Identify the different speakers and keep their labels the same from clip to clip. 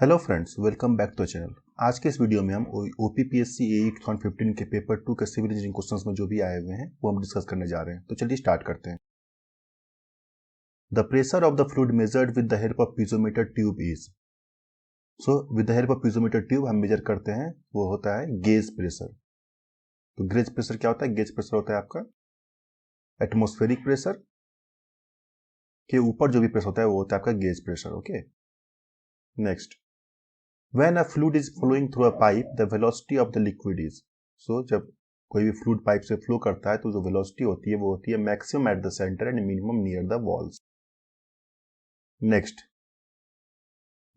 Speaker 1: Hello friends, welcome back to channel. आज के इस वीडियो में हम ओपीपीएससी AE 2015 के पेपर 2 के सिविल इंजीनियरिंग क्वेश्चंस में जो भी आए हुए हैं वो हम डिस्कस करने जा रहे हैं। तो चलिए स्टार्ट करते हैं। The pressure of the fluid measured with the help of piezometer tube is. So with the help of piezometer tube हम मेजर करते हैं, वो होता है गेज प्रेशर। तो गेज प्रेशर क्या होता है? गेज प्रेशर होता है आपका एटमॉस्फेरिक प्रेशर के ऊपर जो भी प्रेशर होता है वो होता है आपका gauge pressure. Okay, next, When a fluid is flowing through a pipe, the velocity of the liquid is. So जब कोई भी फ्लूइड पाइप से फ्लो करता है तो जो वेलोसिटी होती है वो होती है maximum at the centre and minimum near the walls. Next,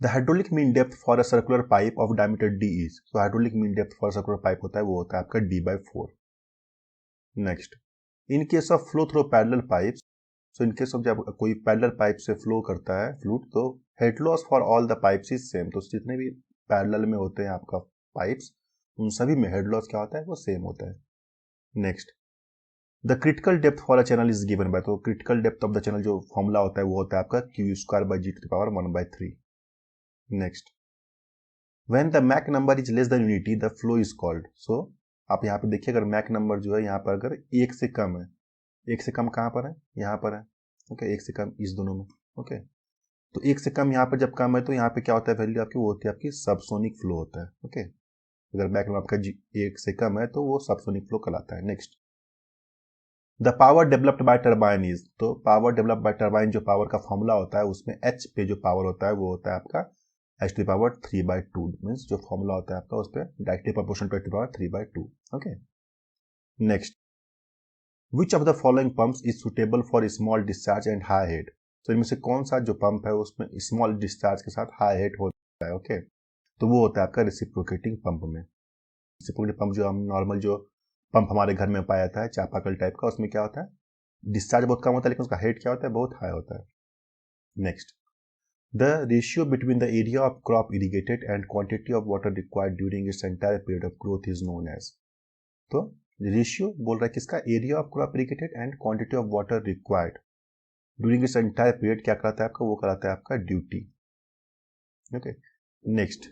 Speaker 1: the hydraulic mean depth for a circular pipe of diameter d is. तो hydraulic mean depth for circular pipe होता है वो होता है आपका d/4। Next, in case of flow through parallel pipes, so in case of जब कोई parallel pipe से फ्लो करता है फ्लूइड तो head loss for all the pipes is same. तो जितने भी पैरेलल में होते हैं आपका पाइप्स, उन सभी में हेड लॉस क्या होता है? वो सेम होता है। Next, the critical depth for a channel is given by. तो critical depth of the channel जो फॉर्मूला होता है वो होता है आपका Q²/G⁻⁴। Next, when the Mach number is less than unity the flow is called. So आप यहाँ पे देखिए, अगर मैक नंबर जो है यहाँ पर अगर एक से कम है, एक से कम कहाँ पर है? यहाँ पर है। ओके, एक से कम इस दोनों में। ओके, तो एक से कम यहाँ पर जब कम है तो यहाँ पे क्या होता है वैल्यू आपकी? वो होती है आपकी सबसोनिक फ्लो होता है। ओके, अगर मैक नंबर आपका एक से कम है तो वो सबसोनिक फ्लो कहलाता है। Next, the power developed by turbine is. तो पावर डेवलप्ड बाय टरबाइन जो पावर का फॉर्मूला होता है उसमें H पे जो पावर होता है वो होता है आपका h⁻³ मीन्स जो फॉर्मूला होता है आपका उस पर directly proportional to h⁻³/2। Okay, next, which of the following pumps is suitable for small discharge and high head. तो इनमें से कौन सा जो पंप है उसमें स्मॉल डिस्चार्ज के साथ हाई हेड होता है? ओके, तो वो होता है आपका रेसिप्रोकेटिंग पंप में। रेसिप्रोकेटिंग पंप जो हम नॉर्मल जो पंप हमारे घर में पाया था चापाकल टाइप का, उसमें क्या होता है? डिस्चार्ज बहुत कम होता है लेकिन उसका हेड क्या होता है? बहुत हाई होता है। Next, the ratio between the area of crop irrigated and quantity of water required during its entire period of growth is known as. तो रेशियो बोल रहा है किसका? Area of crop irrigated and quantity of water required during its entire period क्या कहलाता है आपका? वो कहलाता है आपका duty. Okay, next,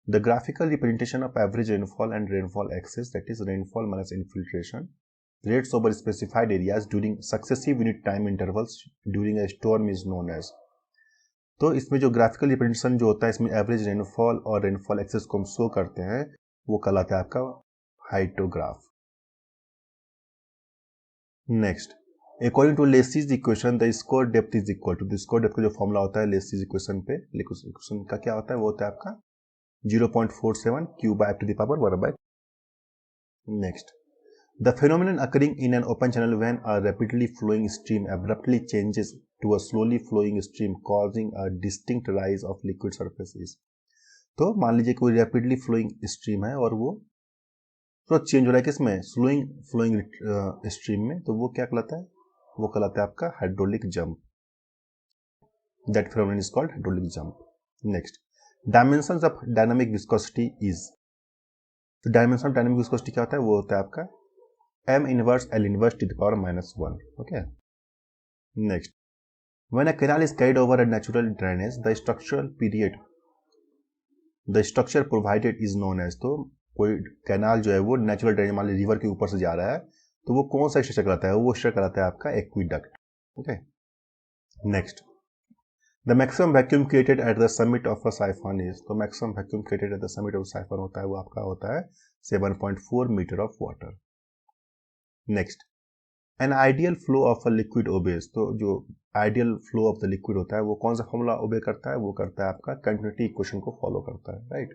Speaker 1: the graphical representation of average rainfall and rainfall excess, that is rainfall minus infiltration rates over specified areas during successive unit time intervals during a storm is known as। तो इसमें जो graphical representation जो होता है इसमें average rainfall और rainfall excess को हम शो करते हैं वो कहलाता है आपका hyetograph. Next, according to Lacey's equation the scour depth is equal to. Scour depth का जो फॉर्मूला होता है लेसीज इक्वेशन पे, इक्वेशन का क्या होता है? वो होता है आपका 0.47 Q/1/। Next, the phenomenon occurring in an open channel when a rapidly flowing stream abruptly changes to a slowly flowing stream causing a distinct rise of liquid surfaces। तो मान लीजिए कोई रैपिडली फ्लोइंग स्ट्रीम है और वो तो change हो रहा है किसमें? स्लोइंग फ्लोइंग स्ट्रीम में, तो वो क्या कहलाता है? वो कहलाता है आपका hydraulic jump. That phenomenon is called hydraulic jump. Next, dimensions of dynamic viscosity is. तो डायमेंशन ऑफ डायनामिक विस्कोसिटी क्या होता है? वो होता है आपका M inverse L inverse to the power -1। Okay. Next, when a canal is carried over a natural drainage, the structure provided is known as। तो कोई कैनाल जो है वो नेचुरल ड्रेनेज मान लीजिए रिवर के ऊपर से जा रहा है तो वो कौन सा स्ट्रक्चर कहलाता है? वो स्ट्रक्चर कहलाता है आपका aqueduct. Okay, next, the maximum vacuum created at the summit of a siphon is. तो maximum vacuum created at the summit of siphon होता है वो आपका होता है 7.4 metre of water. Next, an ideal flow of a liquid obeys. तो जो ideal flow of the liquid होता है वो कौन सा फॉर्मूला ओबे करता है? वो करता है आपका कंटिन्यूटी इक्वेशन को फॉलो करता है। Right.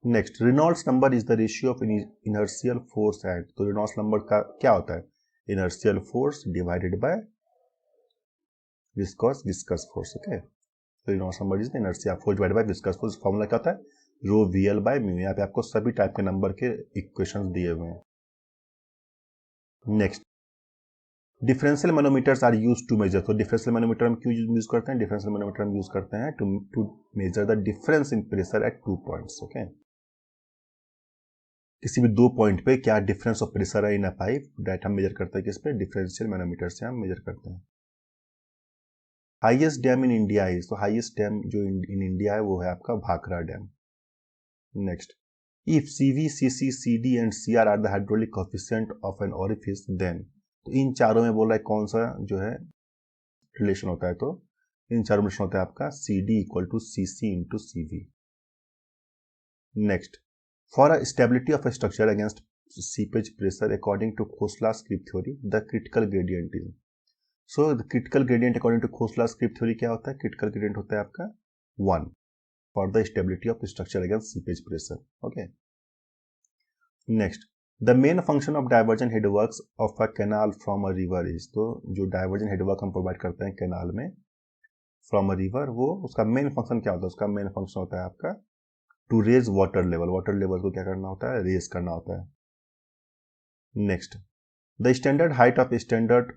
Speaker 1: Next, Reynolds number is the ratio of inertial force and. तो रेनॉल्ड्स नंबर का क्या होता है? Inertial force divided by viscous force. Okay, तो Reynolds number is the inertial force divided by viscous force. Formula क्या होता है? रो VL/μ। यहाँ पे आपको सभी टाइप के नंबर के इक्वेशंस दिए हुए हैं। Next, differential manometers are use to measure. तो डिफरेंशियल मैनोमीटर हम क्यों यूज करते हैं? डिफरेंशियल मैनोमीटर हम यूज करते हैं to measure the difference in pressure at 2 points. Okay, किसी भी 2 पॉइंट पे क्या डिफरेंस ऑफ प्रेशर है इन अ पाइप, दैट हम मेजर करते हैं किस पे? डिफरेंशियल मैनोमीटर से हम मेजर करते हैं। Highest dam in India is, तो हाईएस्ट डैम जो इन इंडिया है वो है आपका Bhakra dam. Next, if CV, CC, CD and CR are the hydraulic coefficient of an orifice then, तो इन चारों में बोल रहा है कौन सा जो है रिलेशन होता है, तो इन चारों में रिलेशन होता है आपका CD equal to CC into CV। Next, for a stability of a structure against seepage pressure according to Khosla's creep theory the critical gradient is, so the critical gradient according to Khosla's creep theory क्या होता है, critical gradient होता है आपका 1 for the stability of structure against seepage pressure. Okay, next, the main function of diversion headworks of a canal from a river is, तो जो diversion headwork हम provide करते हैं कैनाल में फ्रॉम अ रिवर, वो उसका मेन फंक्शन क्या होता है, उसका मेन फंक्शन होता है आपका to raise water level, water level को क्या करना होता है, रेज करना होता है। Next, the standard height of standard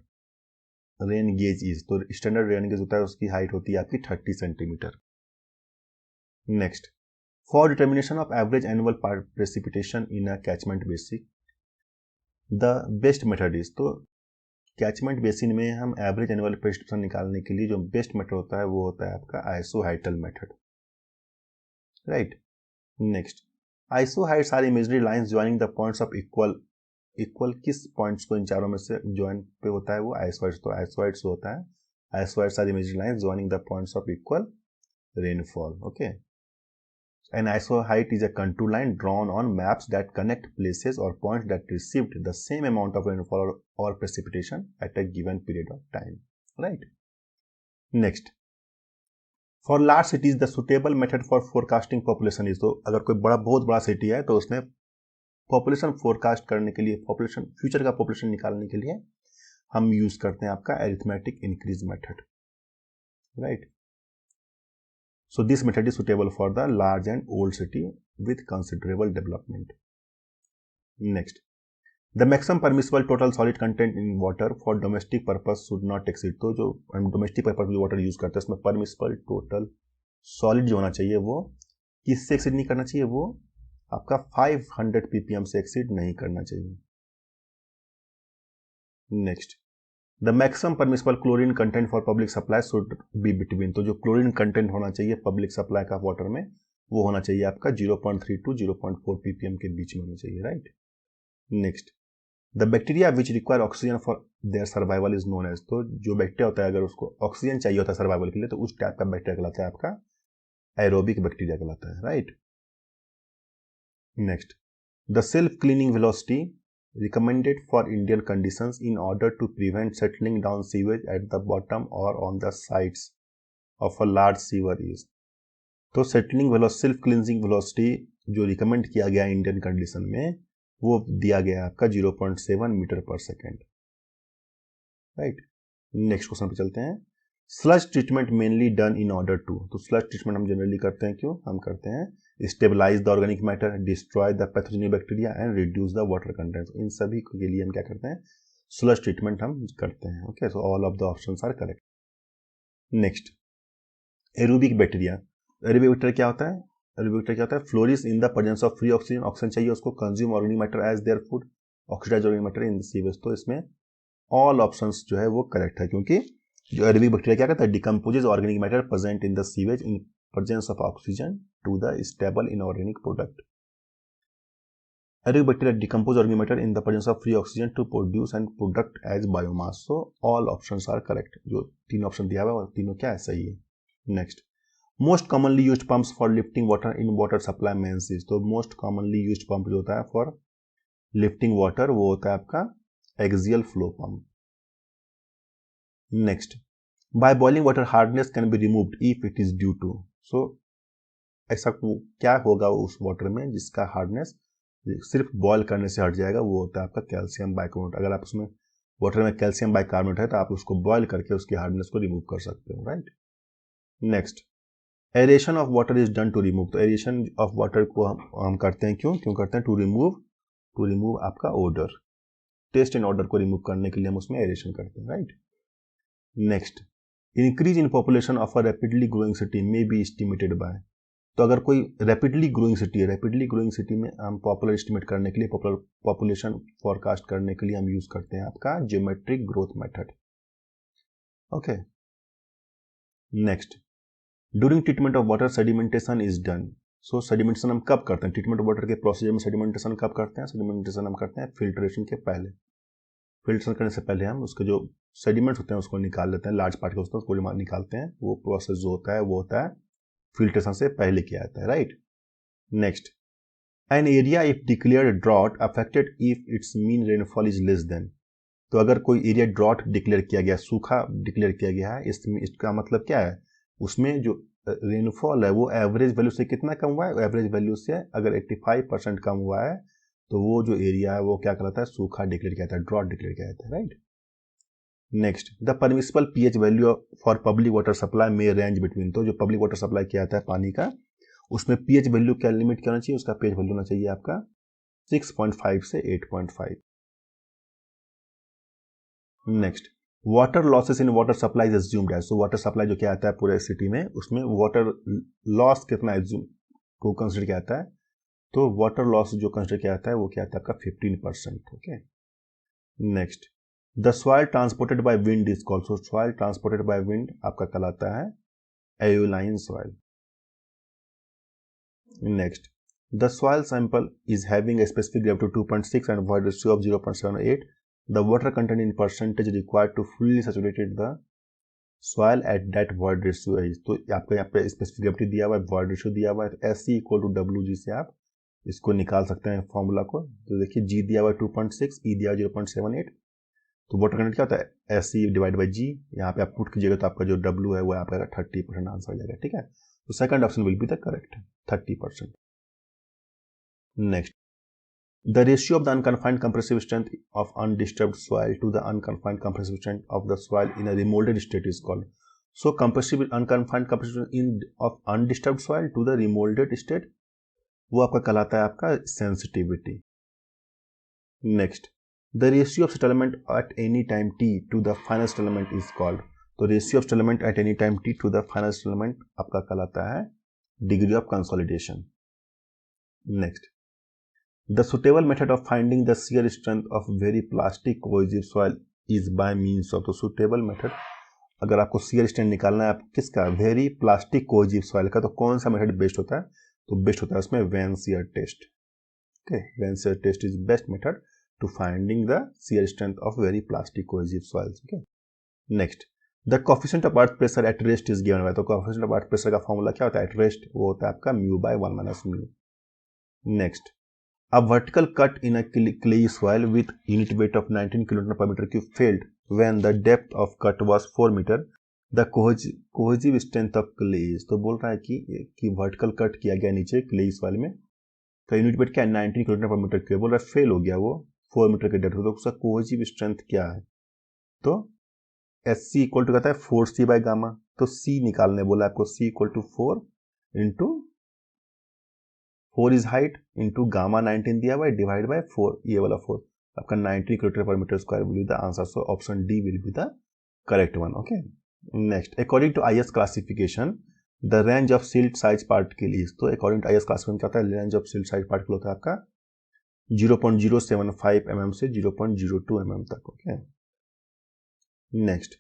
Speaker 1: rain gauge is, तो स्टैंडर्ड रेन गेज होता है उसकी हाइट होती है आपकी 30 centimetre. Next, for determination of average annual precipitation in a catchment basin the best method is, तो कैचमेंट बेसिन में हम एवरेज एनुअल प्रेसिपिटेशन निकालने के लिए जो बेस्ट मेथड होता है वो होता है आपका isohyetal method, right. Next, isohyets are imaginary lines joining the points of equal किस पॉइंट्स को इन चारों में से ज्वाइन पे होता है, वो आइसोहाइट्स, तो आइसोहाइट्स होता है isohyets are imaginary lines joining the points of equal rainfall. Okay, an isoheight is a contour line drawn on maps that connect places or points that received the same amount of rainfall or precipitation at a given period of time, right? Next, for large cities the suitable method for forecasting population is, तो अगर कोई बहुत बड़ा city है तो उसमें population forecast करने के लिए, पॉपुलेशन फ्यूचर का पॉपुलेशन निकालने के लिए हम यूज करते हैं आपका arithmetic increase method, right. So this method is suitable for the large and old city with considerable development. Next, the maximum permissible total solid content in water for domestic purpose should not exceed, तो जो हम domestic purpose में water use करते हैं उसमें permissible total solid जो होना चाहिए वो किससे एक्सीड नहीं करना चाहिए, वो आपका 500 ppm से एक्सीड नहीं करना चाहिए। Next, the maximum permissible chlorine content for public supply should be between, तो जो क्लोरीन कंटेंट होना चाहिए पब्लिक सप्लाई का वाटर में वो होना चाहिए आपका 0.3 to 0.4 ppm के बीच में होना चाहिए, right. Next, the bacteria which require oxygen for their survival is known as, तो जो बैक्टीरिया होता है अगर उसको ऑक्सीजन चाहिए होता है सर्वाइवल के लिए तो उस टाइप का बैक्टीरिया कहलाता है आपका एरोबिक बैक्टीरिया कहलाता है, right. Next, the self cleaning velocity recommended for Indian conditions in order to prevent settling down sewage at the bottom or on the sides of a large sewer is, तो settling velocity, self cleansing velocity जो recommend किया गया Indian condition में वो दिया गया आपका 0.7 metre पर सेकेंड, राइट। नेक्स्ट क्वेश्चन पे चलते हैं। Sludge treatment mainly done in order to, तो स्लज ट्रीटमेंट हम जनरली करते हैं, क्यों हम करते हैं, stabilize the organic matter, destroy the pathogenic bacteria and reduce the water content, इन सभी के लिए हम क्या करते हैं, स्लज ट्रीटमेंट हम करते हैं। Okay, so all of the options are correct. Next, aerobic bacteria, aerobic bacteria क्या होता है, एरोबिक बैक्टीरिया क्या होता है, flourish in the presence of free oxygen, oxygen चाहिए उसको, consume organic matter as their food, oxidize organic matter in the sewage, तो इसमें ऑल ऑप्शंस जो है वो करेक्ट है, क्योंकि जो एरोबिक बैक्टीरिया क्या करता है, decomposes organic matter present in the sewage in presence of oxygen to the stable inorganic product. Aerobic bacteria decompose organic matter in the presence of free oxygen to produce end product as biomass, so all options are correct, जो तीन option दिया हुआ है और तीनों क्या है, सही है। Next, most commonly used pumps for lifting water in water supply mains is, तो मोस्ट कॉमनली यूज्ड पंप जो होता है फॉर लिफ्टिंग वाटर वो होता है आपका axial flow pump. Next, by boiling water hardness can be removed if it is due to, so ऐसा क्या होगा उस वाटर में जिसका हार्डनेस सिर्फ बॉयल करने से हट जाएगा, वो होता है आपका कैल्शियम बाइकार्बोनेट। अगर आप उसमें वाटर में कैल्शियम बाइकार्बोनेट है तो आप उसको बॉयल करके उसकी हार्डनेस को रिमूव कर सकते हो, right. Next, aeration of water is done to remove, तो एरेशन ऑफ वाटर को हम करते हैं, क्यों करते हैं, टू रिमूव आपका ओडर, टेस्ट एंड ऑर्डर को रिमूव करने के लिए हम उसमें एरेशन करते हैं, right. Next, increase in population of a rapidly growing city में बी एस्टिमेटेड बाय, तो अगर कोई रैपिडली ग्रोइंग सिटी है, रैपिडली ग्रोइंग सिटी में हम पॉपुलर एस्टिमेट करने के लिए, पॉपुलेशन फॉरकास्ट करने के लिए हम यूज करते हैं आपका geometric growth method. Okay, next, during treatment of water sedimentation is done. So sedimentation हम कब करते हैं? ट्रीटमेंट ऑफ वाटर के प्रोसीजर में सेडिमेंटेशन कब करते हैं? सेडिमेंटेशन हम करते हैं फिल्ट्रेशन के पहले। फिल्ट्रेशन करने से पहले हम उसके जो सेडिमेंट्स होते हैं उसको निकाल लेते हैं, लार्ज पार्टिकल्स होते हैं उसको निकालते हैं। वो प्रोसेस जो होता है वो होता है फिल्ट्रेशन से पहले किया जाता है, right. Next, an area if declared drought affected if its mean rainfall is less than. तो अगर कोई एरिया ड्रॉट डिक्लेयर किया गया, सूखा डिक्लेयर किया गया है, इसका मतलब क्या है? उसमें जो रेनफॉल है वो एवरेज वैल्यू से कितना कम हुआ है? एवरेज वैल्यू से अगर 85% कम हुआ है तो वो जो एरिया है वो क्या कहलाता है? सूखा डिक्लेयर किया जाता है, ड्रॉट डिक्लेयर किया जाता है, right. Next, the permissible pH value for public water supply में रेंज बिटवीन। तो जो पब्लिक वाटर सप्लाई किया जाता है पानी का, उसमें पीएच वैल्यू क्या लिमिट क्या होना चाहिए? उसका पीएच वैल्यू होना चाहिए आपका 6.5 से 8.5। Next, water losses in water supply is assumed as. तो वाटर सप्लाई जो क्या आता है पूरे सिटी में, उसमें वाटर लॉस कितना एज्यूम को कंसिडर किया जाता है? तो वाटर लॉस जो कंसिडर किया जाता है वो क्या आता है आपका 15%। Okay. Next, the soil transported by wind is called. So soil transported by wind आपका कहलाता है aeolian soil. Next, the soil sample is having a specific gravity of 2.6 and void ratio of 0.78. The water content in percentage required to fully saturated the soil at that void ratio is। तो आपको यहाँ पे specific gravity दिया हुआ है, void ratio दिया हुआ है, SC इक्वल टू WG से आप इसको निकाल सकते हैं फॉर्मूला को। तो देखिए G दिया हुआ है 2.6, E दिया हुआ 0.78। तो वाटर कंटेंट क्या होता है? SC divide by G। यहाँ पे आप पुट कीजिएगा तो आपका जो W है वो आपका 30% आंसर हो जाएगा, ठीक है। तो second option will be the correct, 30%। Next, the ratio of the unconfined compressive strength of undisturbed soil to the unconfined compressive strength of the soil in a remolded state is called. So unconfined compressive strength of undisturbed soil to the remolded state वो आपका कहलाता है आपका sensitivity. Next, the ratio of settlement at any time t to the final settlement is called. तो ratio of settlement at any time t to the final settlement आपका कहलाता है degree of consolidation. Next, the suitable method of finding the shear strength of very plastic cohesive soil is by means of। तो suitable method अगर आपको shear strength निकालना है आप किसका? वेरी प्लास्टिक cohesive soil का, तो कौन सा मेथड बेस्ट होता है? तो बेस्ट होता है उसमें vane shear test. Okay, vane shear test is best method to finding the shear strength of very plastic cohesive soils। Okay. Next, the coefficient of earth pressure at rest is given by. तो coefficient of earth pressure का formula क्या होता है at rest? वो होता है आपका mu by 1 minus mu. Next, a vertical cut in a clay soil with unit weight of 19 kN per meter cube failed when the depth of cut was 4 meter. The cohesive strength of clay is। तो बोल रहा है कि vertical cut किया गया नीचे clay soil में, तो यूनिट वेट क्या है? 19 kN पर मीटर क्यूब। बोल रहा है फेल हो गया वो 4 मीटर के डेप्थ, तो उसका कोहेसिव स्ट्रेंथ क्या है? तो SC इक्वल टू कहता है 4C बाय गामा। तो C निकालने बोला आपको, C equal to 4 into 4 is height into gamma 19 दिया हुआ है डिवाइड बाय 4, ये वाला 4 आपका 90 किलोमीटर पर metre square will be the answer. So option D will be the correct one. Okay. Next, according to IS classification the range of silt size particle is. तो according to IS classification क्या होता है? Range of silt size particle होता है आपका 0.075 mm से 0.02 mm तक। Okay. Next,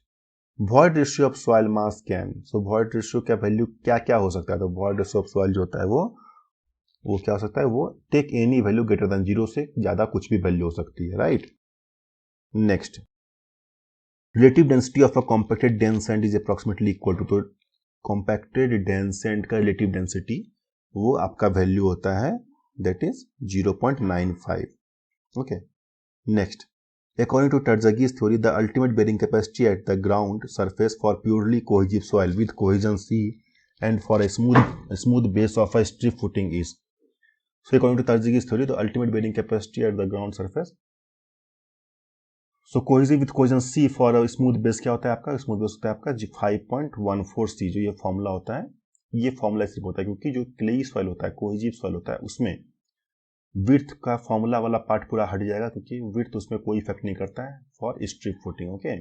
Speaker 1: void ratio of soil mass can. So void ratio का वैल्यू क्या क्या हो सकता है? तो वॉइड रेशियो ऑफ सॉइल जो होता है वो क्या हो सकता है? वो take any value greater than 0 से ज्यादा कुछ भी वैल्यू हो सकती है, right. Next, relative density of a compacted dense sand is approximately equal to. तो कॉम्पैक्टेड डेंस सैंड का रिलेटिव डेंसिटी वो आपका वैल्यू होता है that is 0.95। Okay. Next, according to Terzaghi's theory the ultimate bearing capacity at the ground surface for purely cohesive soil with cohesion C and for a smooth base of a strip footing is। So according to Terzaghi's theory the ultimate bearing capacity at the ground surface, so cohesive with cohesion C for a smooth base क्या होता है आपका? Smooth base होता है आपका 5.14C। जो ये formula होता है, ये फॉर्मूला सिर्फ होता है क्योंकि जो क्लेई सॉइल होता है, कोहेसिव सॉइल होता है, उसमें विड्थ का फॉर्मूला वाला पार्ट पूरा हट जाएगा क्योंकि विड्थ उसमें कोई इफेक्ट नहीं करता है फॉर स्ट्रिप फुटिंग। ओके।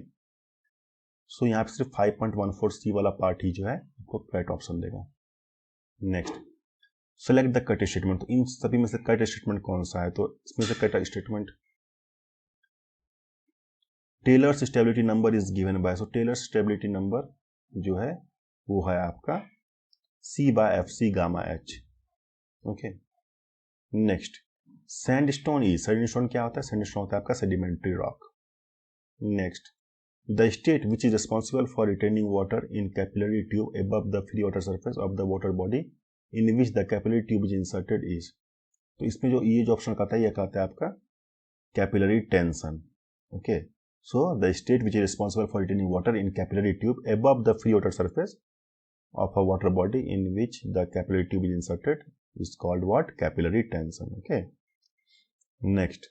Speaker 1: सो यहाँ पे सिर्फ 5.14C वाला पार्ट ही जो है आपको करेक्ट ऑप्शन देगा। Next, select the cut statement. तो इन सभी में से कट स्टेटमेंट कौन सा है? तो इसमें से cut statement Taylor's stability number is given by. So Taylor's stability number जो है वो है आपका C/FC gamma H। Okay, next sandstone क्या होता है? सैंडस्टोन होता है आपका sedimentary rock. Next the state which is responsible for retaining water in capillary tube above the free water surface of the water body in which the capillary tube is inserted is. तो इसमें जो ये जो option कहता है ये कहता है आपका capillary tension. Okay, so the state which is responsible for retaining water in capillary tube above the free water surface of a water body in which the capillary tube is inserted is called what? Capillary tension. Okay, next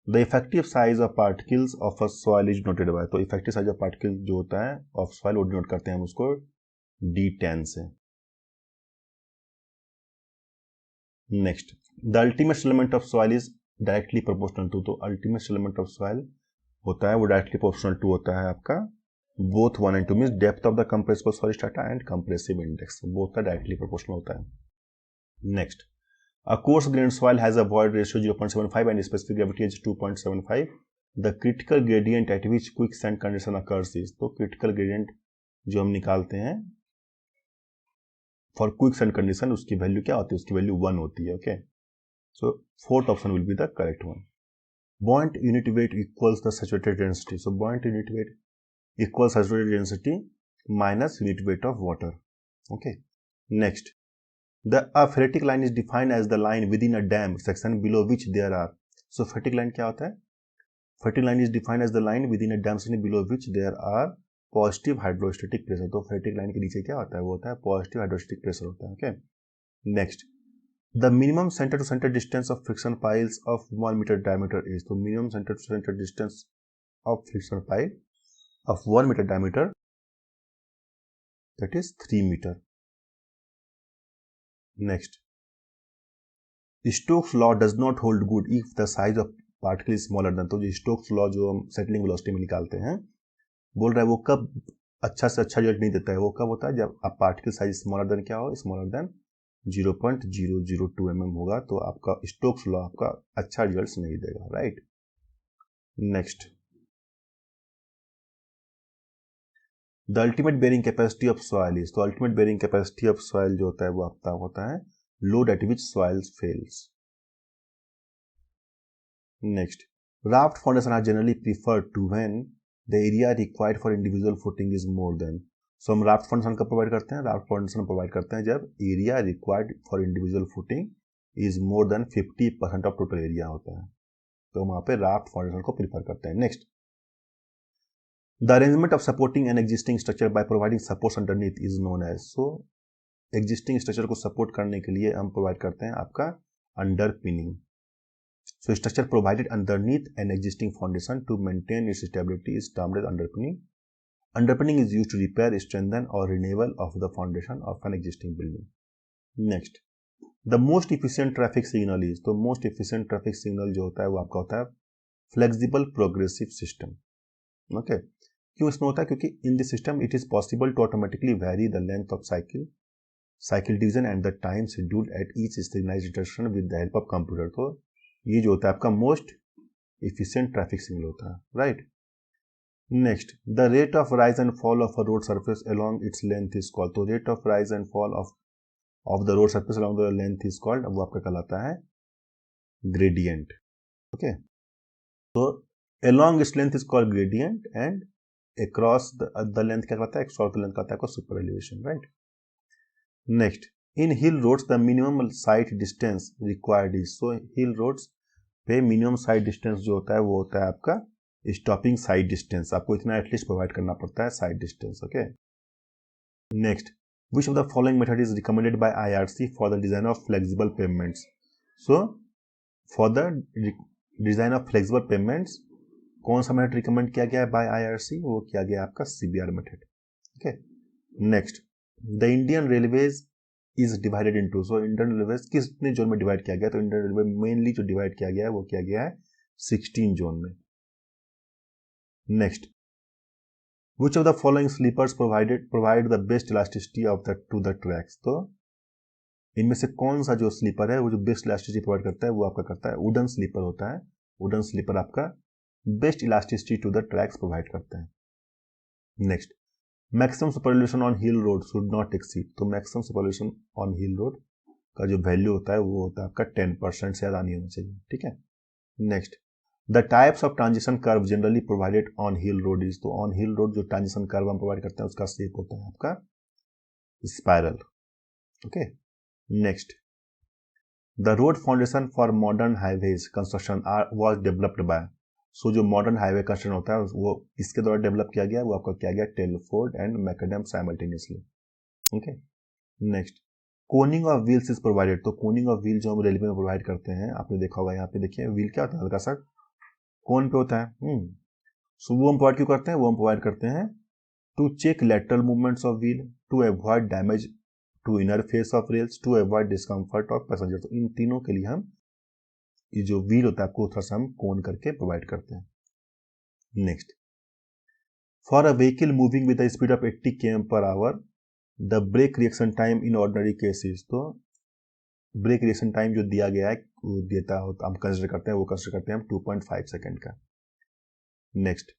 Speaker 1: the effective size of particles of a soil is noted by, तो effective size of particles जो होता है of soil वो denote करते हैं हम उसको D10 से। next the ultimate settlement of soil is directly proportional to, तो ultimate settlement of soil होता है वो directly proportional to होता है आपका both 1 and 2 means depth of the compressible soil strata and compressive index, both का directly proportional होता है। next a coarse grained soil has a void ratio 0.75 and specific gravity is 2.75, the critical gradient at which quicksand condition occurs is, तो critical gradient जो हम निकालते हैं for quicksand condition उसकी value क्या होती है? उसकी वैल्यू 1 होती है। Okay, so fourth option will be the correct one. buoyant unit weight equals the saturated density, so buoyant unit weight equals saturated density minus unit weight of water. Okay, next the phreatic line is defined as the line within a dam section below which there are, so phreatic line क्या होता है? phreatic line is defined as the line within a dam section below which there are positive hydrostatic pressure, तो phreatic line के नीचे क्या होता है? वो होता है positive hydrostatic pressure होता है। okay, next the minimum center to center distance of friction piles of 1 meter diameter is, तो minimum center to center distance of friction pile of 1 meter diameter, that is 3 meter. Next, Stokes law does not hold good if the size of particle is smaller than, तो जो Stokes law जो हम settling velocity में निकालते हैं बोल रहा है वो कब अच्छा से अच्छा रिजल्ट नहीं देता है? वो कब होता है? जब आप पार्टिकल साइज स्मॉलर देन क्या हो? स्मॉलर देन 0.002 mm होगा, तो आपका Stokes law आपका अच्छा रिजल्ट नहीं देगा। Right, next the ultimate bearing capacity of soil is, तो ultimate bearing capacity of soil जो होता है वो आपका होता है load at which soil fails. Next raft foundation are generally preferred to when the area required for individual footing is more than, so हम raft foundation कब प्रोवाइड करते हैं? राफ्ट फाउंडेशन प्रोवाइड करते हैं जब area required for individual footing is more then 50% of total area होता है, तो वहां पे राफ्ट फाउंडेशन को प्रीफर करते हैं। Next The arrangement of supporting an existing structure by providing supports underneath is known as, so existing structure को support करने के लिए हम provide करते हैं आपका underpinning. So structure provided underneath an existing foundation to maintain its stability is termed as underpinning. Underpinning is used to repair, strengthen or renewal of the foundation of an existing building. Next, the most efficient traffic signal is, तो most efficient traffic signal जो होता है वो आपका होता है flexible progressive system. Okay, क्यों इसमें होता है? क्योंकि in this system it is possible to automatically vary the length of cycle division and the time scheduled at each signalized intersection with the help of computer, तो ये जो होता है आपका मोस्ट इफिशिएंट ट्रैफिक सिग्नल होता है। Right, next the rate of rise and fall of a road surface along its length is called, तो rate of rise and fall of the road surface along the length is called, वो आपका कहलाता है gradient. Okay, तो along its length is called gradient and across the length क्या कहता है? across the length कहता है super elevation. Right, next in hill roads the minimum sight distance required is, so hill roads पे minimum sight distance जो होता है वो होता है आपका stopping sight distance, आपको इतना एटलीस्ट प्रोवाइड करना पड़ता है sight distance. Okay, next which of the following method is recommended by IRC for the design of flexible pavements, so for the design of flexible pavements कौन सा method recommend किया गया है बाय आईआरसी? वो किया गया आपका CBR method. Okay, next the Indian railways is divided into, so Indian railways कितने जोन में डिवाइड किया गया? तो इंडियन रेलवे मेनली जो डिवाइड किया गया है वो किया गया है 16 जोन में। Next which of the following sleepers provide the best elasticity of the to the tracks, तो इनमें से कौन सा जो स्लीपर है वो जो बेस्ट इलास्टिसिटी प्रोवाइड करता है वो आपका करता है वुडन स्लीपर होता है। वुडन स्लीपर आपका best elasticity to the tracks provide करते हैं। Next maximum superelevation on hill road should not exceed, तो maximum superelevation on hill road का जो वैल्यू होता है वो होता है आपका 10% से ज़्यादा नहीं होना चाहिए, ठीक है। Next, the types of transition curve generally provided on hill road is, तो ऑन हिल रोड जो ट्रांजिशन कर्व हम प्रोवाइड करते हैं उसका शेप होता है आपका spiral, okay. Next, the road foundation for modern highways construction was developed by, so जो मॉडर्न हाईवे कंस्ट्रक्शन होता है वो इसके द्वारा डेवलप किया गया, वो आपका किया गया Telford and McAdam simultaneously, okay. Next, Koenig of wheels is provided, तो कोनिंग ऑफ व्हील जो हम रेलवे में प्रोवाइड करते हैं, आपने देखा होगा यहाँ पे देखिए व्हील क्या होता है, हल्का सा कोन पे होता है, सो वो हम प्रोवाइड क्यों करते हैं, वो हम प्रोवाइड करते हैं to check lateral movements of wheel, to avoid damage to inner face of rails, to avoid discomfort of passenger, तो इन तीनों के लिए हम ये जो व्हील होता है आपको थोड़ा सा हम कोन करके प्रोवाइड करते हैं। Next, for a vehicle moving with the speed of 80 km/h the brake reaction time in ordinary cases, तो ब्रेक रिएक्शन टाइम जो दिया गया है वो देता है हम कंसिडर करते हैं, वो कंसिडर करते हैं हम 2.5 सेकेंड का। Next,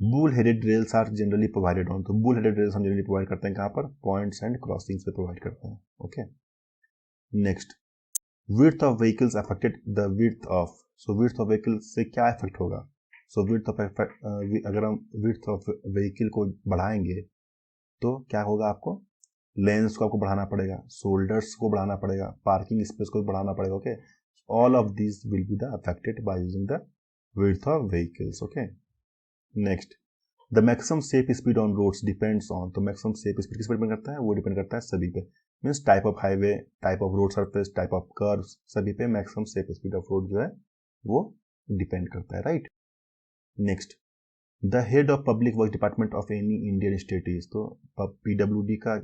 Speaker 1: bull headed rails are generally provided on, तो बुल हेडेड रेल्स हम जनरली प्रोवाइड करते हैं कहाँ पर, पॉइंट्स एंड क्रॉसिंग्स पे प्रोवाइड करते हैं, okay. Next, width of vehicles affected the width of, so width of vehicle से क्या इफेक्ट होगा, सो विड्थ ऑफ अगर हम विड्थ ऑफ व्हीकल को बढ़ाएंगे तो क्या होगा, आपको लेंस को आपको बढ़ाना पड़ेगा, शोल्डर्स को बढ़ाना पड़ेगा, पार्किंग स्पेस को बढ़ाना पड़ेगा, okay. All of this will be the affected by using the width of vehicles, okay. Next, the maximum safe speed on roads depends on, तो मैक्सिमम सेफ स्पीड किस पर डिपेंड करता है, वो डिपेंड करता है सभी पे, means type of highway, type of road surface, type of curves, सभी पे maximum safe speed of road जो है वो डिपेंड करता है, right. Next, the head of public work department of any Indian state is, तो पीडब्ल्यूडी का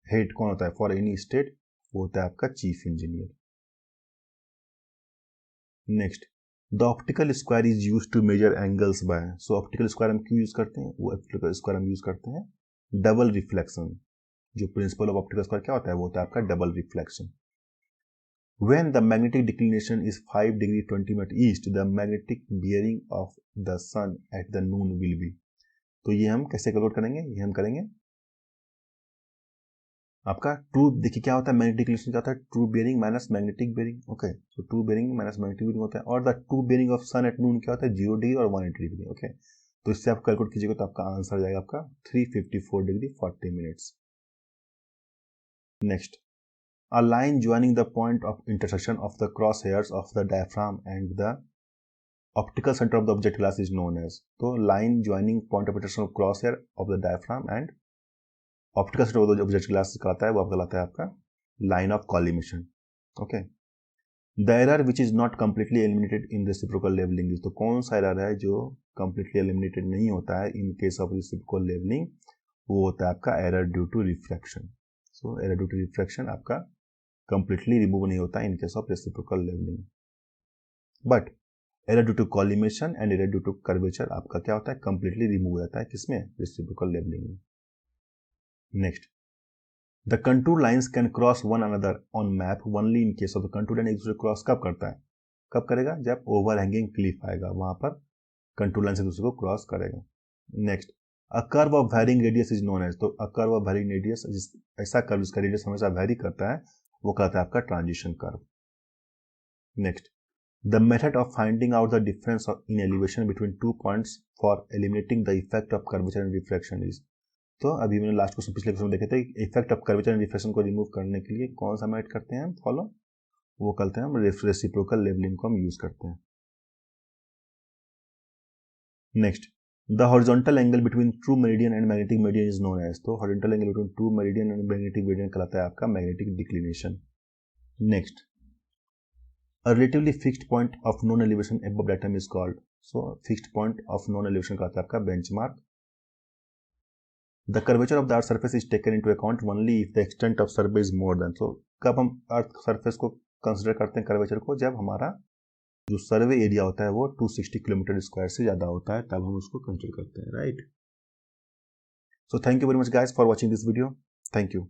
Speaker 1: head कौन होता है फॉर एनी स्टेट, वो होता है आपका chief engineer. Next, the optical square is use to measure angles by, so optical square हम क्यों यूज करते हैं, वो ऑप्टिकल स्क्वायर हम यूज करते हैं डबल रिफ्लेक्शन, जो प्रिंसिपल ऑफ ऑप्टिकल स्क्वायर क्या होता है, वो होता है आपका double reflection. When the magnetic declination is 5 degree 20 minute east, the magnetic bearing of the sun at the noon will be, तो ये हम कैसे कैलकुलेट करेंगे, ये हम करेंगे आपका ट्रू, देखिए क्या होता है मैग्नेटिक डिक्लिनेशन, क्या होता है true bearing minus magnetic bearing, okay. तो true bearing minus magnetic bearing होता है, और the true bearing of sun at noon क्या होता है 0 डिग्री और 180 डिग्री, ओके। तो इससे आप कैलकुलेट कीजिएगा तो आपका आंसर जाएगा आपका 354 degree 40 minutes. Next, a line joining the point of intersection of the crosshairs of the diaphragm and the optical center of the object glass is known as, तो line joining point of intersection of crosshair of the diaphragm and optical center of the object glass कहलाता है, वो कहलाता है आपका line of collimation, okay। the error which is not completely eliminated in reciprocal leveling is, तो कौन सा error है जो completely eliminated नहीं होता है in case of reciprocal leveling, वो होता है आपका error due to refraction, so error due to refraction आपका कंप्लीटली रिमूव नहीं होता in case of reciprocal levelling, but error due to collimation and error due to curvature आपका क्या होता है कंप्लीटली रिमूव हो जाता है, किसमें, रेसिप्रोकल लेवलिंग में। Next, the contour lines can cross one another on map only in case of the contour line एक दूसरे क्रॉस कब करता है, कब करेगा, जब ओवर हैंगिंग क्लिफ आएगा वहां पर कंटूर लाइन से दूसरे को क्रॉस करेगा। Next, a curve of varying radius is known as, तो a curve of varying radius, ऐसा कर्व जिसका रेडियस हमेशा वेरी करता है वो कहता है आपका transition curve. Next, the method of finding out the difference in elevation between 2 points for eliminating the effect of curvature and reflection is, तो अभी मैंने लास्ट क्वेश्चन पिछले क्वेश्चन में देखे थे effect of curvature and reflection को remove करने के लिए कौन सा मेथड करते हैं हम फॉलो, वो करते हैं हम रेसिप्रोकल लेवलिंग को हम यूज करते हैं। Next, the horizontal angle between true meridian and magnetic meridian is known as, तो horizontal angle between true meridian and magnetic meridian कहलाता है आपका magnetic declination. Next, a relatively fixed point of known elevation above datum is called, so fixed point of known elevation का आपका benchmark। the curvature of the earth surface is taken into account only if the extent of survey is more than, so कब हम earth surface को consider करते हैं curvature को, जब हमारा जो सर्वे एरिया होता है वो 260 किलोमीटर स्क्वायर से ज्यादा होता है, तब हम उसको कंसिडर करते हैं, right. So thank you very much guys for watching this video, thank you.